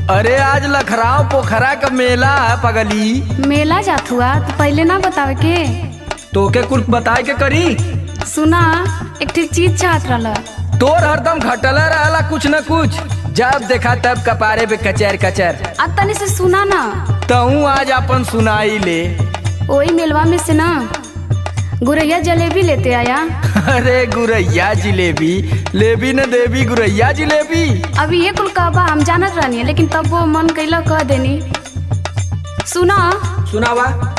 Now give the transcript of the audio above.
अरे आज लखराव पोखरा का मेला है पगली। मेला जात हुआ तो पहले ना बतावे के। तोके कुछ बताए के करी। सुना एक ठे चीज चाहत रहला। तोर हरदम घटला रहला कुछ न कुछ, जब देखा तब कपारे पे कचर कचर। अब तनी से सुना ना। तहू आज अपन सुनाई ले। वही मेलवा में से ना गुरैया जलेबी लेते आया। अरे गुरैया जिलेबी लेबी न देवी, गुरैया जिलेबी। अभी ये कुल कहबा हम जानत रहनी है, लेकिन तब वो मन कैला कह देनी। सुना सुनावा।